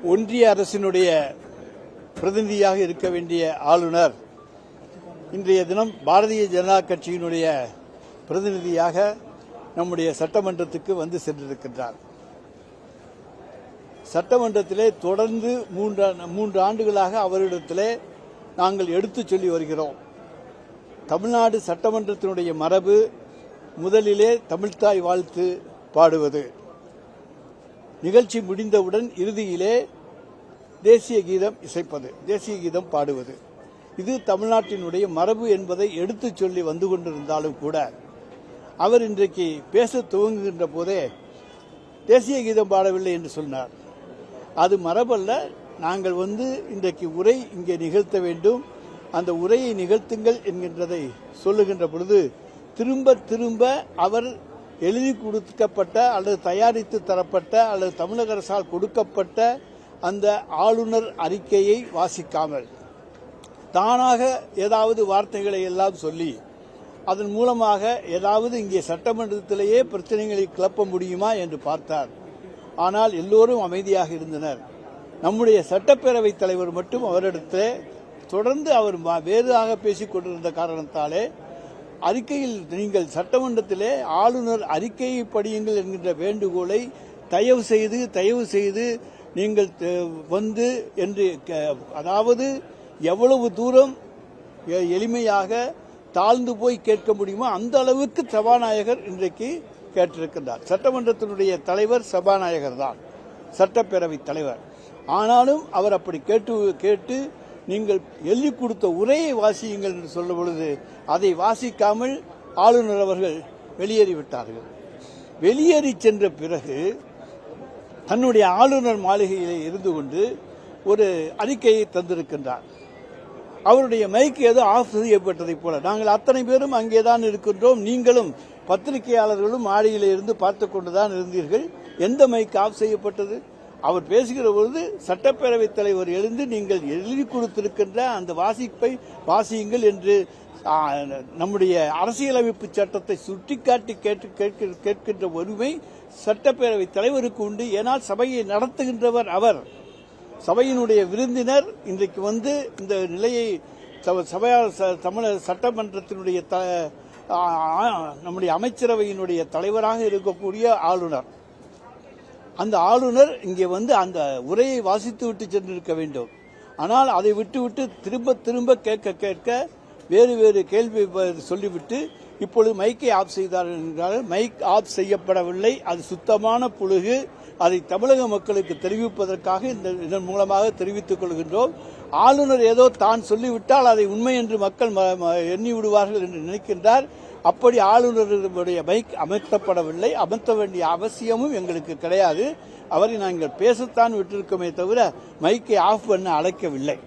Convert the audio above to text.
ஒன்றிய அரசினுடைய பிரதிநிதியாக இருக்க வேண்டிய ஆளுநர் இன்றைய தினம் பாரதிய ஜனதா கட்சியினுடைய பிரதிநிதியாக நம்முடைய சட்டமன்றத்துக்கு வந்து சென்றிருக்கின்றார். சட்டமன்றத்திலே தொடர்ந்து மூன்று ஆண்டுகளாக அவரிடத்திலே நாங்கள் எடுத்துச் சொல்லி வருகிறோம். தமிழ்நாடு சட்டமன்றத்தினுடைய மரபு முதலிலே தமிழ்த்தாய் வாழ்த்து பாடுவது, நிகழ்ச்சி முடிந்தவுடன் இறுதியிலே தேசிய கீதம் இசைப்பது, தேசிய கீதம் பாடுவது. இது தமிழ்நாட்டினுடைய மரபு என்பதை எடுத்துச் சொல்லி வந்து கொண்டிருந்தாலும் கூட அவர் இன்றைக்கு பேச துவங்குகின்ற போதே தேசிய கீதம் பாடவில்லை என்று சொன்னார். அது மரபல்ல. நாங்கள் இன்றைக்கு உரை இங்கே நிகழ்த்த வேண்டும், அந்த உரையை நிகழ்த்துங்கள் என்கின்றதை சொல்லுகின்ற பொழுது திரும்ப திரும்ப அவர் எழுதி கொடுக்கப்பட்ட அல்லது தயாரித்து தரப்பட்ட அல்லது தமிழக அரசால் கொடுக்கப்பட்ட அந்த ஆளுநர் அறிக்கையை வாசிக்காமல் தானாக ஏதாவது வார்த்தைகளை எல்லாம் சொல்லி அதன் மூலமாக ஏதாவது இங்கே சட்டமன்றத்திலேயே பிரச்சனைகளை கிளப்ப முடியுமா என்று பார்த்தார். ஆனால் எல்லோரும் அமைதியாக இருந்தனர். நம்முடைய சட்டப்பேரவைத் தலைவர் மட்டும் அவரிடத்திலே தொடர்ந்து அவர் வேறாக பேசிக் கொண்டிருந்த காரணத்தாலே அறிக்கையில் நீங்கள் சட்டமன்றத்திலே ஆளுநர் அறிக்கையை படியுங்கள் என்கின்ற வேண்டுகோளை தயவு செய்து நீங்கள் என்று அதாவது எவ்வளவு தூரம் எளிமையாக தாழ்ந்து போய் கேட்க முடியுமோ அந்த அளவுக்கு சபாநாயகர் இன்றைக்கு கேட்டிருக்கின்றார். சட்டமன்றத்தினுடைய தலைவர் சபாநாயகர் தான், சட்டப்பேரவைத் தலைவர். ஆனாலும் அவர் அப்படி கேட்டு நீங்கள் எழுதி கொடுத்த உரையை வாசியுங்கள் என்று சொல்லும் பொழுது அதை வாசிக்காமல் ஆளுநர் அவர்கள் வெளியேறிவிட்டார்கள். வெளியேறி சென்ற பிறகு தன்னுடைய ஆளுநர் மாளிகையிலே இருந்து கொண்டு ஒரு அறிக்கையை தந்திருக்கின்றார். அவருடைய மைக் ஏதோ ஆஃப் செய்யப்பட்டதைப் போல நாங்கள் அத்தனை பேரும் அங்கேதான் இருக்கின்றோம், நீங்களும் பத்திரிகையாளர்களும் மாடியிலே இருந்து பார்த்து கொண்டுதான் இருந்தீர்கள். எந்த மைக் ஆஃப் செய்யப்பட்டது? அவர் பேசுகிற பொழுது சட்டப்பேரவைத் தலைவர் எழுந்து நீங்கள் எழுதி கொடுத்திருக்கின்ற அந்த வாசிப்பை வாசியுங்கள் என்று நம்முடைய அரசியலமைப்பு சட்டத்தை சுட்டிக்காட்டி கேட்கின்ற உரிமை சட்டப்பேரவைத் தலைவருக்கு உண்டு. ஏனால் சபையை நடத்துகின்றவர் அவர், சபையினுடைய விருந்தினர். இன்றைக்கு இந்த நிலையை தமிழக சட்டமன்றத்தினுடைய நம்முடைய அமைச்சரவையினுடைய தலைவராக இருக்கக்கூடிய ஆளுநர், அந்த ஆளுநர் இங்கே அந்த உரையை வாசித்து விட்டு சென்றிருக்க வேண்டும். ஆனால் அதை விட்டுவிட்டு திரும்ப கேட்க வேறு கேள்வி சொல்லிவிட்டு இப்பொழுது மைக்கை ஆஃப் செய்தார்கள் என்றால் மைக் ஆஃப் செய்யப்படவில்லை. அது சுத்தமான புழுகு. அதை தமிழக மக்களுக்கு தெரிவிப்பதற்காக இதன் மூலமாக தெரிவித்துக் கொள்கின்றோம். ஆளுநர் ஏதோ தான் சொல்லிவிட்டால் அதை உண்மை என்று மக்கள் எண்ணி விடுவார்கள் என்று நினைக்கின்றார். அப்படி ஆளுநருடைய மைக் அமர்த்தப்படவில்லை. அமர்த்த வேண்டிய அவசியமும் எங்களுக்கு கிடையாது. அவரை நாங்கள் பேசத்தான் விட்டிருக்கோமே தவிர மைக்கை ஆஃப் பண்ண அழைக்கவில்லை.